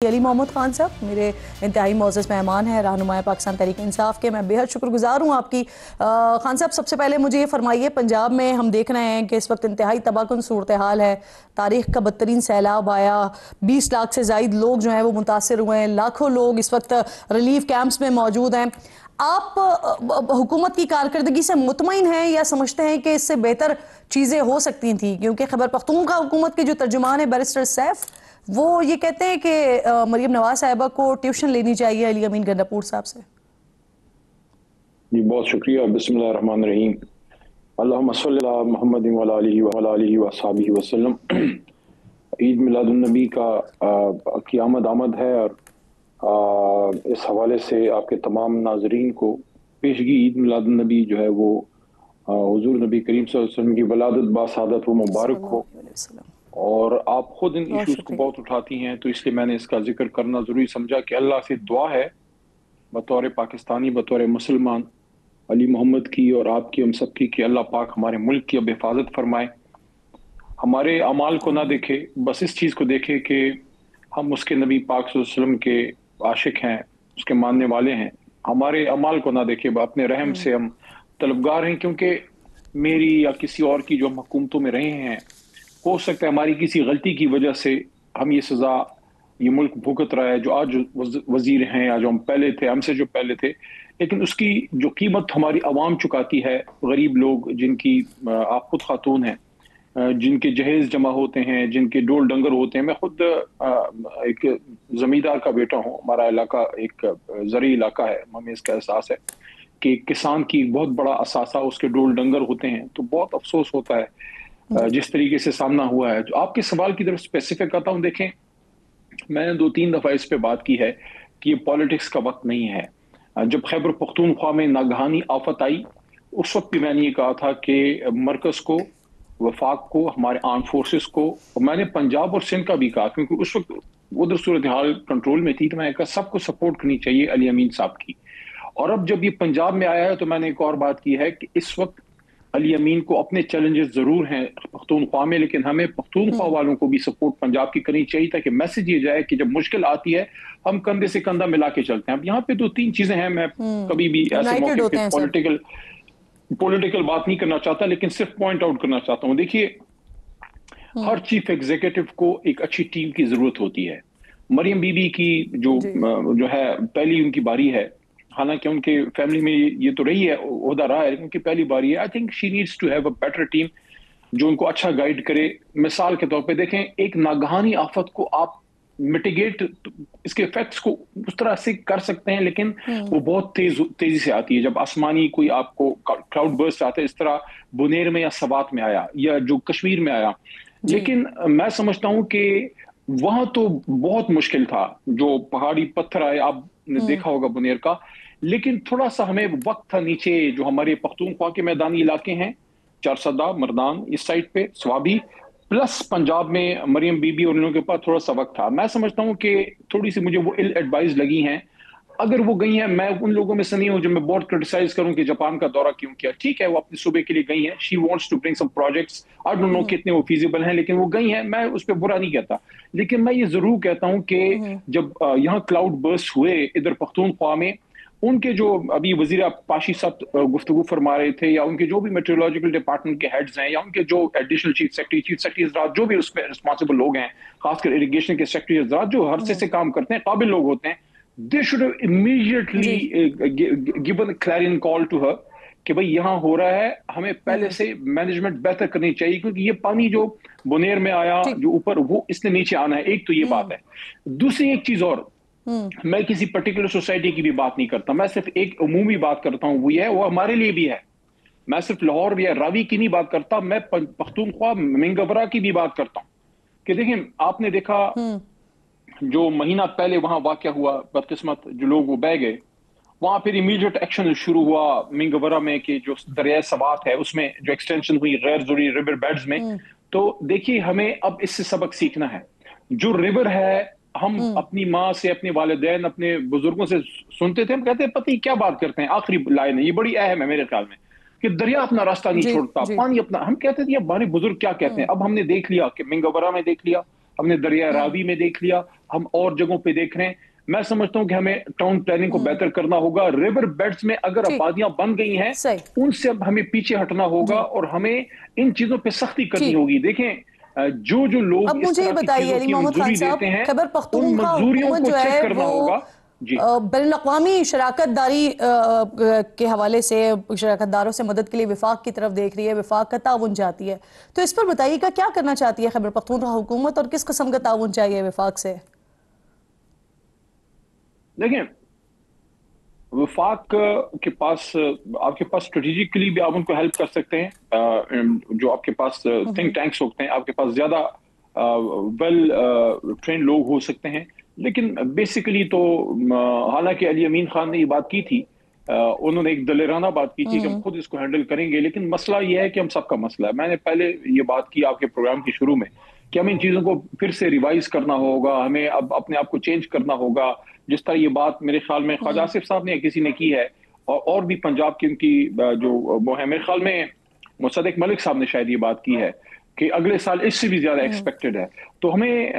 अली मोहम्मद खान साहब मेरे इंतहाई मोअज़्ज़ज़ मेहमान हैं, रहनुमाए पाकिस्तान तहरीक इंसाफ के। मैं बेहद शुक्रगुजार हूँ आपकी। खान साहब, सबसे पहले मुझे ये फरमाइए, पंजाब में हम देख रहे हैं कि इस वक्त इंतहाई तबाहकुन सूरत हाल है। तारीख का बदतरीन सैलाब आया, 20 लाख से ज़ायद लोग जो हैं वो मुतासर हुए हैं, लाखों लोग इस वक्त रिलीफ कैंप्स में मौजूद हैं। आप हुकूमत की कारकर्दगी से मुतमईन हैं या समझते हैं कि इससे बेहतर चीज़ें हो सकती थी? क्योंकि खैबर पख्तूनख्वा हुकूमत के जो तर्जुमान है बैरिस्टर सैफ, वो ये कहते हैं कि मरियम नवाज साहिबा को ट्यूशन लेनी चाहिए अली अमीन गंडापुर साहब से। जी बहुत शुक्रिया। बिस्मिल्लाह रहमान रहीम। अल्लाहुम्मा सल्ली अला मुहम्मद व अला आलिहि व अस्हाबिहि वसल्लम। ईद मिलादुन्नबी की आमद है और इस हवाले से आपके तमाम नाजरीन को पेशगी ईद मिलादुन्नबी जो है वो हुजूर नबी करीम सल्लल्लाहु अलैहि वसल्लम की वलादत बासआदत व मुबारक हो। और आप खुद इन इश्यूज को बहुत उठाती हैं, तो इसलिए मैंने इसका जिक्र करना जरूरी समझा कि अल्लाह से दुआ है बतौर पाकिस्तानी, बतौर मुसलमान, अली मोहम्मद की और आपकी, हम सब की, कि अल्लाह पाक हमारे मुल्क की अब हिफाजत फरमाए। हमारे अमाल को ना देखे, बस इस चीज़ को देखे कि हम उसके नबी पाक सल्लल्लाहु अलैहि वसल्लम के आशिक हैं, उसके मानने वाले हैं। हमारे अमाल को ना देखे, अपने रहम से हम तलबगार हैं, क्योंकि मेरी या किसी और की जो हम हुकूमतों में रहे हैं, हो सकता है हमारी किसी गलती की वजह से हम ये सजा, ये मुल्क भुगत रहा है, जो आज वजीर हैं या जो हम पहले थे, हमसे जो पहले थे, लेकिन उसकी जो कीमत हमारी आवाम चुकाती है। गरीब लोग जिनकी आप खुद खातून हैं, जिनके जहेज जमा होते हैं, जिनके डोल डंगर होते हैं। मैं खुद एक जमींदार का बेटा हूँ। हमारा इलाका एक ज़री इलाका है, हमें इसका एहसास है कि किसान की बहुत बड़ा असासा उसके डोल डंगर होते हैं। तो बहुत अफसोस होता है जिस तरीके से सामना हुआ है। जो आपके सवाल की तरफ स्पेसिफिक आता हूं, देखें, मैंने 2-3 दफा इस पे बात की है कि ये पॉलिटिक्स का वक्त नहीं है। जब खैबर पख्तूनख्वा में नागहानी आफत आई, उस वक्त भी मैंने ये कहा था कि मरकज को, वफाक को, हमारे आर्म फोर्सेस को, और मैंने पंजाब और सिंध का भी कहा, क्योंकि उस वक्त उधर सूरत हाल कंट्रोल में थी, तो मैंने कहा सबको सपोर्ट करनी चाहिए अली अमीन साहब की। और अब जब ये पंजाब में आया है, तो मैंने एक और बात की है कि इस वक्त अली अमीन को अपने चैलेंजेस जरूर हैं पख्तूनख्वा में, लेकिन हमें पख्तूनख्वा वालों को भी सपोर्ट पंजाब की करनी चाहिए, ताकि मैसेज ये जाए कि जब मुश्किल आती है हम कंधे से कंधा मिला के चलते हैं। अब यहाँ पे 2-3 चीजें हैं, मैं कभी भी ऐसे मौके पे पॉलिटिकल बात नहीं करना चाहता, लेकिन सिर्फ पॉइंट आउट करना चाहता हूँ। देखिए, हर चीफ एग्जीक्यूटिव को एक अच्छी टीम की जरूरत होती है। मरियम बीबी की जो है पहली उनकी बारी है, हालांकि उनके फैमिली में ये तो रही है, ओहदा रहा है, लेकिन उनकी पहली बारी है। I think she needs to have a better team जो उनको अच्छा गाइड करे। मिसाल के तौर पे देखें, एक नागहानी आफत को आप मिटिगेट, इसके इफेक्ट्स को उस तरह से कर सकते हैं, लेकिन वो बहुत तेजी से आती है। जब आसमानी कोई आपको क्लाउड बर्स्ट आता है, इस तरह बुनेर में या सवात में आया या जो कश्मीर में आया, लेकिन मैं समझता हूं कि वहां तो बहुत मुश्किल था, जो पहाड़ी पत्थर आए, आपने देखा होगा बुनेर का। लेकिन थोड़ा सा हमें वक्त था नीचे, जो हमारे पख्तूनख्वा के मैदानी इलाके हैं, चारसदा, मर्दान, इस साइड पे स्वाबी, प्लस पंजाब में मरियम बीबी और इन लोगों के पास थोड़ा सा वक्त था। मैं समझता हूं कि थोड़ी सी मुझे वो इल एडवाइज लगी हैं। अगर वो गई हैं, मैं उन लोगों में से नहीं हूं जो मैं बहुत क्रिटिसाइज करूं कि जापान का दौरा क्यों किया। ठीक है, वो अपने सूबे के लिए गई हैं, she wants to bring some projects, I don't know कितने वो फीजिबल हैं, लेकिन वो गई हैं, मैं उस पर बुरा नहीं कहता। लेकिन मैं ये जरूर कहता हूं कि जब यहाँ क्लाउड बर्स्ट हुए इधर पख्तूनख्वा में, उनके जो अभी वजीर पाशी साहब गुफ्तगू फरमा रहे थे, या उनके जो भी मेट्रोलॉजिकल डिपार्टमेंट के हेड्स हैं, या उनके जो एडिशनल चीफ सेक्रेटरी जो भी उसमें रिस्पॉन्सिबल लोग हैं, खासकर इरिगेशन के सेक्रेटरी जो हरसे से काम करते हैं, काबिल लोग होते हैं, they should immediately given clarion call to her कि भाई यहाँ हो रहा है, हमें पहले से मैनेजमेंट बेहतर करनी चाहिए, क्योंकि ये पानी जो बुनेर में आया, जो ऊपर, वो इसने नीचे आना है। एक तो ये बात है। दूसरी एक चीज और, मैं किसी पर्टिकुलर सोसाइटी की भी बात नहीं करता, मैं सिर्फ एक उमूमी बात करता हूं, वो ये है, वो हमारे लिए भी है। मैं सिर्फ लाहौर या रावी की नहीं बात करता, मैं पख्तूनख्वा मिंगवरा की भी बात करता हूं। कि देखें, आपने देखा जो महीना पहले वहां वाकया हुआ, बदकिस्मत जो लोग वो बह गए, वहां फिर इमीडिएट एक्शन शुरू हुआ मिंगवरा में कि जो दरिया सवात है उसमें जो एक्सटेंशन हुई गैर जरूरी रिवर बेड्स में। तो देखिए, हमें अब इससे सबक सीखना है। जो रिवर है, हम अपनी माँ से, अपने वालिदैन, अपने बुजुर्गों से सुनते थे, हम कहते हैं पता नहीं क्या बात करते हैं, आखिरी लाइन है ये, बड़ी अहम है मेरे ख्याल में, कि दरिया अपना रास्ता नहीं छोड़ता, पानी अपना। हम कहते थे हमारे बुजुर्ग क्या कहते हैं। अब हमने देख लिया कि मिंगवरा में देख लिया, हमने दरिया रावी में देख लिया, हम और जगहों पे देख रहे हैं। मैं समझता हूं कि हमें टाउन प्लानिंग को बेहतर करना होगा। रिवर बेड्स में अगर आबादियां बन गई हैं, उनसे अब हमें पीछे हटना होगा और हमें इन चीजों पे सख्ती करनी होगी। देखें, जो लोग अब मुझे बताइए अली मोहम्मद खान साहब, खैबर पख्तूनख्वा हुकूमत जो है वो बैनुल-अक़वामी शराकतदारी के हवाले से शराकतदारों से मदद के लिए विफाक की तरफ देख रही है, विफाक का ताउन चाहती है। तो इस पर बताइएगा क्या करना चाहती है खैबर पख्तूनख्वा हुकूमत और किस किस्म का ताउन चाहिए विफाक से? देखें, वफाक के पास, आपके पास स्ट्रेटेजिकली भी आप उनको हेल्प कर सकते हैं। जो आपके पास थिंक टैंक्स होते हैं, आपके पास ज्यादा वेल ट्रेन लोग हो सकते हैं। लेकिन बेसिकली तो हालांकि अली अमीन खान ने ये बात की थी, उन्होंने एक दलेराना बात की थी कि हम खुद इसको हैंडल करेंगे, लेकिन मसला ये है कि हम सबका मसला है। मैंने पहले ये बात की आपके प्रोग्राम के शुरू में कि हमें इन चीजों को फिर से रिवाइज करना होगा, हमें अब अपने आप को चेंज करना होगा। जिस तरह ये बात मेरे ख्याल में ख्वाजा आसिफ साहब ने किसी ने की है, और भी पंजाब की उनकी जो वो है, मेरे ख्याल में मुसद्दिक मलिक साहब ने शायद ये बात की है कि अगले साल इससे भी ज्यादा एक्सपेक्टेड है। तो हमें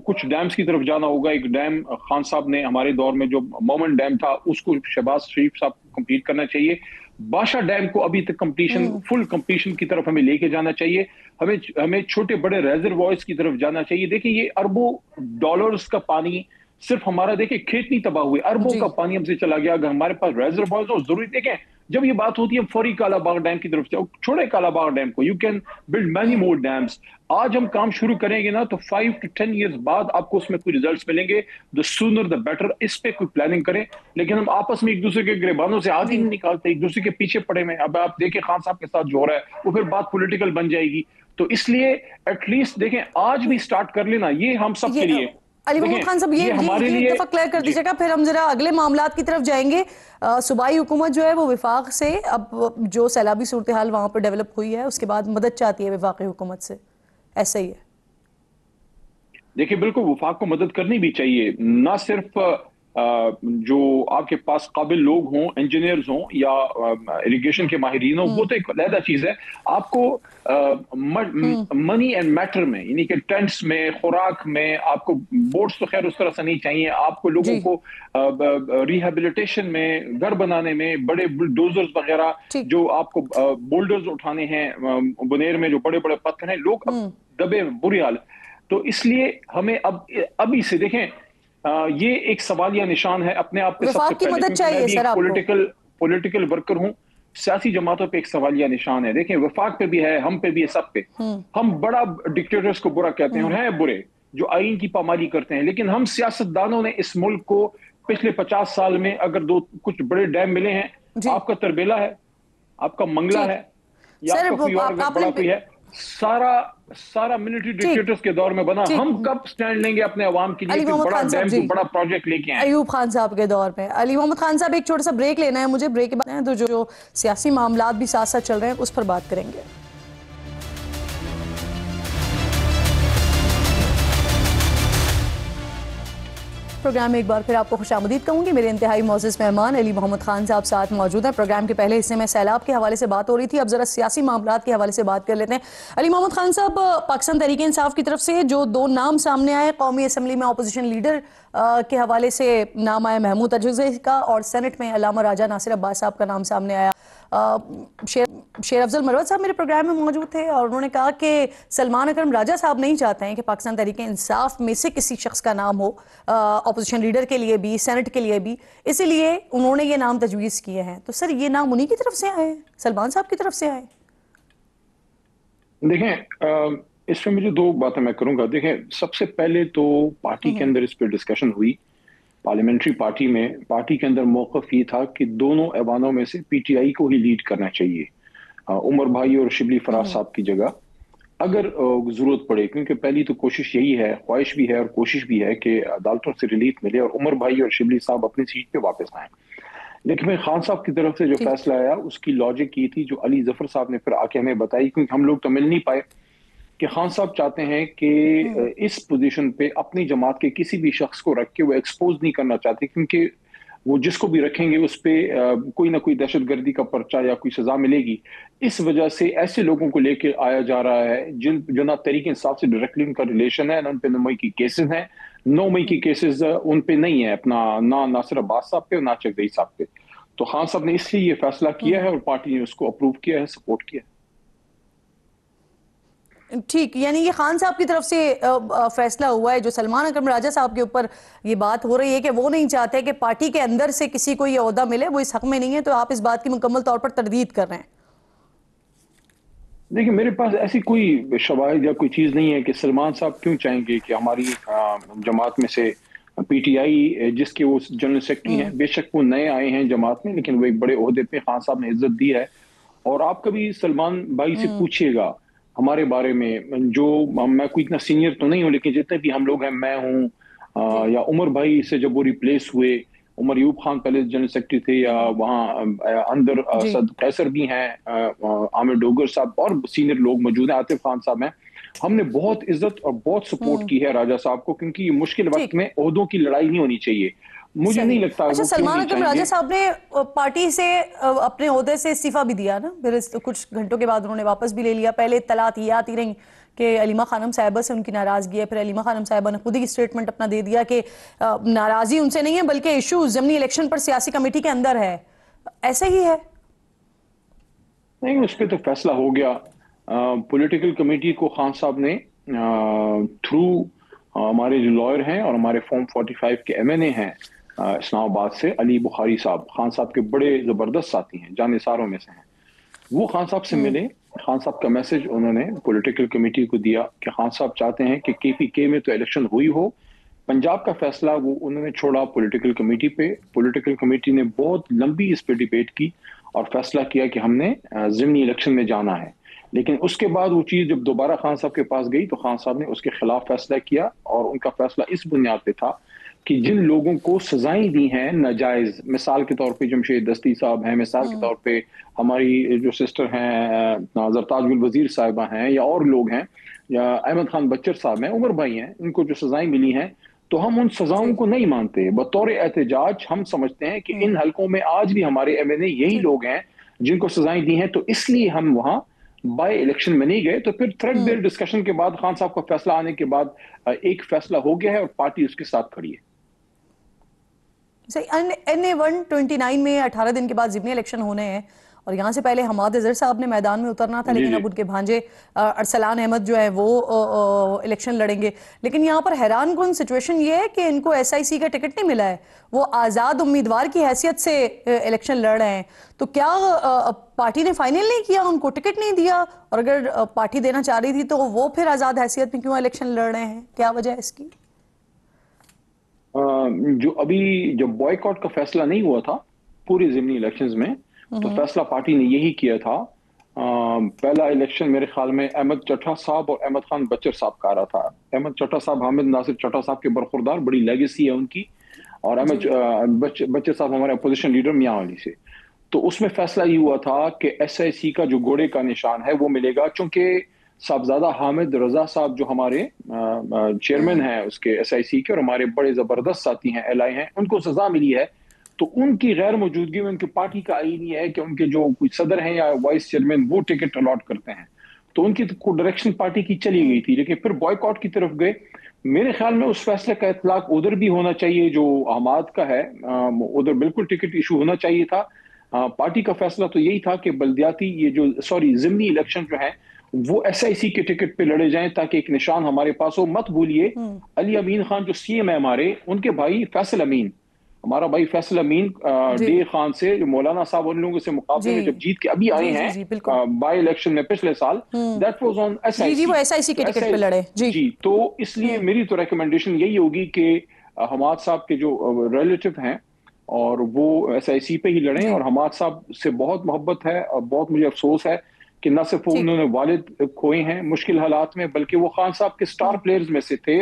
कुछ डैम्स की तरफ जाना होगा। एक डैम खान साहब ने हमारे दौर में जो मोमन डैम था उसको शहबाज शरीफ साहब को कंप्लीट करना चाहिए। बादशाह डैम को अभी तक कंप्लीशन, फुल कंप्लीशन की तरफ हमें लेके जाना चाहिए। हमें छोटे बड़े रेजरवॉयर्स की तरफ जाना चाहिए। देखिए, ये अरबों डॉलर्स का पानी सिर्फ हमारा, देखिए खेत नहीं तबाह हुए, अरबों का पानी हमसे चला गया। अगर हमारे पास रेजरवॉयर्स हो, जरूरी देखें जब ये बात होती है फौरी कालाबाग डैम की तरफ से, छोड़े कालाबाग डैम को, you can build many more dams. आज हम काम शुरू करेंगे ना तो 5 to 10 years बाद आपको उसमें कोई रिजल्ट्स मिलेंगे। The sooner the better. इस पे कोई प्लानिंग करें, लेकिन हम आपस में एक दूसरे के गिरबानों से आगे नहीं निकालते, एक दूसरे के पीछे पड़े में। अब आप देखें खान साहब के साथ जो हो रहा है वो फिर बात पॉलिटिकल बन जाएगी। तो इसलिए एटलीस्ट देखें आज भी स्टार्ट कर लेना, ये हम सब के लिए। अली मोहम्मद खान साहब, ये एक दफा क्लियर कर दीजिएगा, फिर हम जरा अगले मामलात की तरफ जाएंगे। सूबाई हुकूमत जो है वो विफाक से, अब जो सैलाबी सूरत हाल वहां पर डेवलप हुई है उसके बाद मदद चाहती है विफाकी हुकूमत से, ऐसा ही है? देखिए, बिल्कुल वफाक को मदद करनी भी चाहिए। ना सिर्फ जो आपके पास काबिल लोग हों, इंजीनियर्स हों या इरिगेशन के माहिरीन हों, वो तो एक अलग चीज है। आपको मनी एंड मैटर में, यानी कि टेंट्स में, खुराक में, आपको बोट्स तो खैर उस तरह से नहीं चाहिए। आपको लोगों को रिहेबिलिटेशन में, घर बनाने में, बड़े बुलडोजर्स वगैरह, जो आपको बोल्डर्स उठाने हैं बुनेर में, जो बड़े बड़े पत्थर हैं, लोग दबे, बुरी हाल। तो इसलिए हमें अब अभी से देखें, ये एक सवालिया निशान है अपने आप पे। सबसे पहले मदद चाहिए सर आपको। पॉलिटिकल वर्कर हूं, सियासी जमातों पे एक सवालिया निशान है। देखें, वफाक पे भी है, हम पे भी है, सब पे। हम बड़ा डिक्टेटर्स को बुरा कहते हैं और हैं बुरे, जो आईन की पामाली करते हैं। लेकिन हम सियासतदानों ने इस मुल्क को पिछले 50 साल में अगर कुछ बड़े डैम मिले हैं, आपका तरबेला है, आपका मंगला है, या आपका कोई और बड़ा कोई है, सारा मिलिट्री डिक्टेटर्स के दौर में बना। हम कब स्टैंड लेंगे अपने अवाम के लिए कि बड़ा डैम को, बड़ा प्रोजेक्ट लेके आए? अयूब खान साहब के दौर में। अली मोहम्मद खान साहब, एक छोटा सा ब्रेक लेना है मुझे, ब्रेक के बाद तो जो सियासी मामलात भी साथ साथ चल रहे हैं उस पर बात करेंगे। प्रोग्राम में एक बार फिर आपको खुशामदीद कहूंगी। मेरे इंतहाई मोअज़्ज़ज़ मेहमान अली मोहम्मद खान साहब साथ मौजूद हैं। प्रोग्राम के पहले हिस्से में सैलाब के हवाले से बात हो रही थी, अब जरा सियासी मामलात के हवाले से बात कर लेते हैं। अली मोहम्मद खान साहब, पाकिस्तान तहरीक इंसाफ की तरफ से जो 2 नाम सामने आए, कौमी असम्बली में अपोजिशन लीडर के हवाले से नाम आया महमूद अजहज़ई का, और सेनेट में अल्लामा राजा नासिर अब्बास साहब का नाम सामने आया। शेर अफजल मरवत साहब मेरे प्रोग्राम में मौजूद थे और उन्होंने कहा कि सलमान अकरम राजा साहब नहीं चाहते हैं कि पाकिस्तान तहरीक इंसाफ में से किसी शख्स का नाम हो अपोजिशन लीडर के लिए भी, सेनेट के लिए भी, इसीलिए उन्होंने ये नाम तजवीज़ किए हैं। तो सर, ये नाम उन्हीं की तरफ से आए, सलमान साहब की तरफ से आए? देखें, इसमें मुझे 2 बातें मैं करूंगा। देखें, सबसे पहले तो पार्टी के अंदर इस पर डिस्कशन हुई, पार्लियामेंट्री पार्टी में। पार्टी के अंदर मौक़िफ़ ये था कि दोनों ऐवानों में से पीटीआई को ही लीड करना चाहिए, उमर भाई और शिबली फराज साहब की जगह, अगर जरूरत पड़े। क्योंकि पहली तो कोशिश यही है, ख्वाहिश भी है और कोशिश भी है कि अदालतों से रिलीफ मिले और उमर भाई और शिबली साहब अपनी सीट पे वापस आए। लेकिन खान साहब की तरफ से जो फैसला आया, उसकी लॉजिक ये थी, जो अली जफर साहब ने फिर आके हमें बताई, क्योंकि हम लोग तो मिल नहीं पाए, कि खान साहब चाहते हैं कि इस पोजीशन पे अपनी जमात के किसी भी शख्स को रख के वो एक्सपोज नहीं करना चाहते, क्योंकि وہ جس کو بھی رکھیں گے اس پہ کوئی نہ کوئی دہشت گردی کا پرچہ یا کوئی سزا ملے گی. اس وجہ سے ایسے لوگوں کو لے کے آیا جا رہا ہے جو نہ تحریک انصاف سے ڈائریکٹلی ان کا ریلیشن ہے، نہ ان پہ 9 مئی کی کیسز ہیں. 9 مئی کی کیسز ان پہ نہیں ہے، اپنا نہ ناصر عباس صاحب پہ نہ چغدئی صاحب پہ. تو خان صاحب نے اس لیے یہ فیصلہ کیا ہے اور پارٹی نے اس کو اپروو کیا ہے، سپورٹ کیا ہے. ٹھیک، یعنی یہ خان صاحب کی طرف سے فیصلہ ہوا ہے. جو سلمان اکرم راجہ صاحب کے اوپر یہ بات ہو رہی ہے کہ وہ نہیں چاہتے کہ پارٹی کے اندر سے کسی کو یہ عہدہ ملے، وہ اس حق میں نہیں ہے، تو آپ اس بات کی مکمل طور پر تردید کر رہے ہیں؟ دیکھیں، میرے پاس ایسی کوئی شواہد یا کوئی چیز نہیں ہے کہ سلمان صاحب کیوں چاہیں گے کہ ہماری جماعت میں سے پی ٹی آئی جس کے وہ جنرل سیکرٹری ہیں، بے شک وہ نئے آئے ہیں جماعت میں، لیکن وہ ایک بڑے عہدے پہ خان صاحب نے عزت دی ہے. اور آپ کبھی سلمان بھائی سے پوچھیے گا ہمارے بارے میں، جو میں کوئی اتنا سینئر تو نہیں ہوں لیکن جتنے بھی ہم لوگ ہیں، میں ہوں یا عمر بھائی سے جب وہ ریپلیس ہوئے، عمر ایوب خان پہلے جنرل سیکرٹری تھے، یا وہاں اندر صد قیصر بھی ہیں، عامر ڈوگر صاحب اور سینئر لوگ موجود ہیں، عاطف خان صاحب ہیں. ہم نے بہت عزت اور بہت سپورٹ کی ہے راجہ صاحب کو، کیونکہ یہ مشکل وقت میں عہدوں کی لڑائی نہیں ہونی چاہیے. مجھے نہیں لگتا اچھا، وہ کیوں سلمان نہیں اکرم چاہیں راجہ گے. صاحب نے پارٹی سے اپنے عہدے سے استعفیٰ بھی دیا نا، پھر کچھ گھنٹوں کے بعد انہوں نے واپس بھی لے لیا. پہلے اطلاعات یہ آتی رہیں کہ علیمہ خانم صاحبہ سے ان کی ناراضگی ہے، پھر علیمہ خانم صاحبہ نے خود ہی اسٹیٹمنٹ اپنا دے دیا کہ ناراضی ان سے نہیں ہے بلکہ ایشو ضمنی الیکشن پر سیاسی کمیٹی کے اندر ہے. ایسا ہی ہے؟ نہیں، اس پہ تو فیصلہ ہو گیا. پولیٹیکل کمیٹی کو خان صاحب نے تھرو ہمارے جو لائر ہیں اور ہمارے فارم 45 کے ایم این اے ہیں اسلام آباد سے، علی بخاری صاحب، خان صاحب کے بڑے زبردست ساتھی ہیں، جانثاروں میں سے ہیں، وہ خان صاحب سے ملے. خان صاحب کا میسج انہوں نے پولیٹیکل کمیٹی کو دیا کہ خان صاحب چاہتے ہیں کہ کے پی کے میں تو الیکشن ہوئی ہو، پنجاب کا فیصلہ وہ انہوں نے چھوڑا پولیٹیکل کمیٹی پہ. پولیٹیکل کمیٹی نے بہت لمبی اس پہ ڈیبیٹ کی اور فیصلہ کیا کہ ہم نے ضمنی الیکشن میں جانا ہے. لیکن اس کے بعد وہ چیز جب دوبارہ خان صاحب کے پاس گئی تو خان صاحب نے اس کے خلاف فیصلہ کیا، اور ان کا فیصلہ اس بنیاد پہ تھا کہ جن لوگوں کو سزائیں دی ہیں ناجائز، مثال کے طور پہ جمشید دستی صاحب ہیں، مثال کے طور پہ ہماری جو سسٹر ہیں زرتاج گل وزیر صاحبہ ہیں، یا اور لوگ ہیں، یا احمد خان بچر صاحب ہیں، عمر بھائی ہیں، ان کو جو سزائیں ملی ہیں، تو ہم ان سزاؤں کو نہیں مانتے. بطور احتجاج ہم سمجھتے ہیں کہ ان حلقوں میں آج بھی ہمارے ایم این اے یہی لوگ ہیں جن کو سزائیں دی ہیں، تو اس لیے ہم وہاں بائی الیکشن میں نہیں گئے. تو پھر تھریڈ بیئر ڈسکشن کے بعد خان صاحب کا فیصلہ آنے کے بعد ایک فیصلہ ہو گیا ہے اور پارٹی اس کے ساتھ کھڑی ہے. این اے 129 میں 18 دن کے بعد ضمنی الیکشن ہونے ہیں، اور یہاں سے پہلے حماد اظہر صاحب نے میدان میں اترنا تھا، لیکن اب ان کے بھانجے ارسلان احمد جو ہے وہ الیکشن لڑیں گے. لیکن یہاں پر حیران کن سچویشن یہ ہے کہ ان کو ایس آئی سی کا ٹکٹ نہیں ملا ہے، وہ آزاد امیدوار کی حیثیت سے الیکشن لڑ رہے ہیں. تو کیا پارٹی نے فائنل نہیں کیا، ان کو ٹکٹ نہیں دیا؟ اور اگر پارٹی دینا چاہ رہی تھی تو وہ پھر آزاد حیثیت میں کیوں الیکشن لڑ رہے ہیں؟ کیا وجہ ہے اس کی؟ جو ابھی جب بوائے کاٹ کا فیصلہ نہیں ہوا تھا پوری ضمنی الیکشنز میں، تو فیصلہ پارٹی نے یہی کیا تھا. پہلا الیکشن میرے خیال میں احمد چٹھا صاحب اور احمد خان بچر صاحب کا رہا تھا. احمد چٹھا صاحب حامد ناصر چٹھا صاحب کے برخوردار، بڑی لیگیسی ہے ان کی، اور احمد بچر صاحب ہمارے اپوزیشن لیڈر میاں والی سے. تو اس میں فیصلہ یہ ہوا تھا کہ ایس آئی سی کا جو گھوڑے کا نشان ہے وہ ملے گا، چونکہ صاحبزادہ حامد رضا صاحب جو ہمارے چیئرمین ہیں اس کے ایس آئی سی کے، اور ہمارے بڑے زبردست ساتھی ہیں، ایل آئی ہیں، ان کو سزا ملی ہے. تو ان کی غیر موجودگی میں ان کی پارٹی کا آئین یہ ہے کہ ان کے جو کوئی صدر ہیں یا وائس چیئرمین وہ ٹکٹ الاٹ کرتے ہیں. تو ان کی ڈائریکشن پارٹی کی چلی گئی تھی، لیکن پھر بوائے کاٹ کی طرف گئے. میرے خیال میں اس فیصلے کا اطلاق ادھر بھی ہونا چاہیے جو احمد کا ہے، ادھر بالکل ٹکٹ ایشو ہونا چاہیے تھا. پارٹی کا فیصلہ تو یہی تھا کہ بلدیاتی یہ جو ضمنی الیکشن جو ہے وہ ایس آئی سی کے ٹکٹ پہ لڑے جائیں تاکہ ایک نشان ہمارے پاس ہو. مت بھولیے علی امین خان جو سی ایم ہے ہمارے، ان کے بھائی فیصل امین، ہمارا بھائی فیصل امین ڈے خان سے، جو مولانا صاحب ان لوگوں سے مقابلے میں جب جیت کے ابھی آئے ہیں بائی الیکشن میں پچھلے سال، that was on S I C. وہ ایس آئی سی کے ٹکٹ پہ لڑے. جی، تو اس لیے میری تو ریکمنڈیشن یہی ہوگی کہ حماد صاحب کے جو ریلیٹو ہیں اور وہ ایس آئی سی پہ ہی لڑیں. اور حماد صاحب سے بہت محبت ہے اور بہت مجھے افسوس ہے کہ نہ صرف انہوں نے والد کھوئے ہیں مشکل حالات میں، بلکہ وہ خان صاحب کے سٹار پلیئرز میں سے تھے.